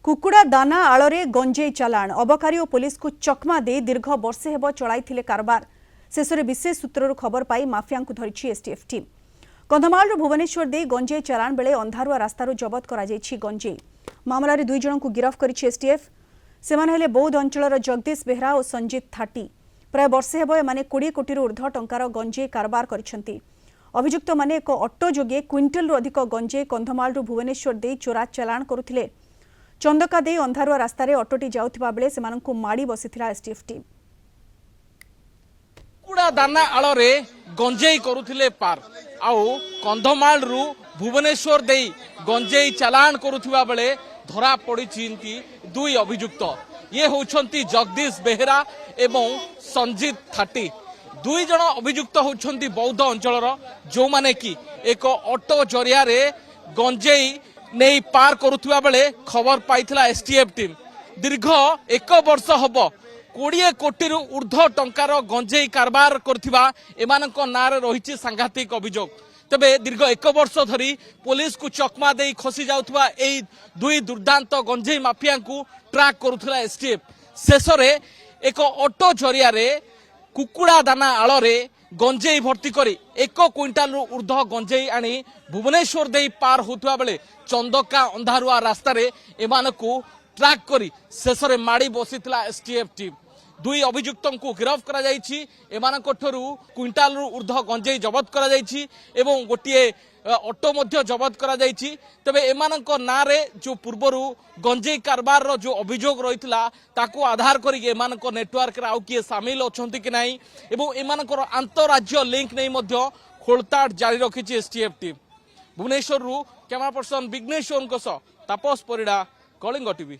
कुकुड़ा दाना आଳରେ गंजेई चालाण अबकारी और पुलिस को चकमा दे दीर्घ वर्षे हेब चलाइथिले कारबार शेष में विशेष सूत्रु खबर पाई माफिया को धरी एसटीएफ टीम कंधमाल भुवनेश्वर दे गंजेई चालाण बेले अंधारुआ रास्तार जबत करा गंजेई मामलें 2 जन को गिरफ्त कर एसटीएफ से बौद्ध अंचल जगदीश बेहरा और संजीत थाटी प्राय वर्षे हेब एमाने 20 कोटी ऊर्ध्व टंकार गंजेई कारबार करिसेंती। अभियुक्त माने एक ऑटो जोगे क्विंटल अधिक गंजेई कंधमाल भुवनेश्वर दे चोरा चालाण करुथिले। चंदका दे अंधारुआ रास्तार ऑटोटी जाउथिबा बेले सेमानंकु माड़ी बसिथिला एसटीएफ टीम। कुकुड़ा दाना आଳରେ गंजेई करुथिले पार आउ कंधमाल भुवनेश्वर दे गंजेई चालाण करुथिबा बेले धरा पड़िचिंती 2 अभियुक्त ये होउछंती जगदीश बेहरा एवं संजीत थाटी। 2 जन अभियुक्त होउछंती बौद्ध अंचलर जो माने कि एक ऑटो जरिया रे गंजेई नहीं पार करुवा बेले खबर पाइथिला एसटीएफ टीम। दीर्घ 1 वर्ष हब 20 कोटी ऊर्ध्व टंकार गंजेई कारबार करथिबा एमानक नारे रहिछि सांघातिक अभियोग। तबे दीर्घ 1 वर्ष धरी पुलिस को चकमा दे खसी जाउथबा एई 2 दुर्दांत गंजेई माफिया को ट्रैक करुथिला एसटीएफ। शेष में एक ऑटो जरिया रे कुकुड़ा दाना आଳରେ गंजेई भर्ती करी 1 क्विंटाल ऊर्ध्व गंजेई आनी भुवनेश्वर दे पार होता बेले चंदका अंधारुआ रास्तार एमानकु ट्रैक करी शेष में माड़ी बसीथिला एसटीएफ टीम। 2 अभियुक्त को गिरफ्त करा जायछि। एमानक ठरू क्विंटाल ऊर्ध्व गंजेई जबत करा जायछि एवं गोटे ऑटो मध्य जबत करा जायछि। तबे एमानक नारे जो पूर्वरु गंजेई कारबार रो जो अभियोग रहितला ताको आधार करी एमानक नेटवर्क रे आउ किए शामिल अछंती कि नाही एवं एमानकर अंतरराज्य लिंक नै मध्य खोलताड़ जारी रखिछि STF team. Bhubaneswar camera person Vighneshwar Tapas Parida Kalinga TV.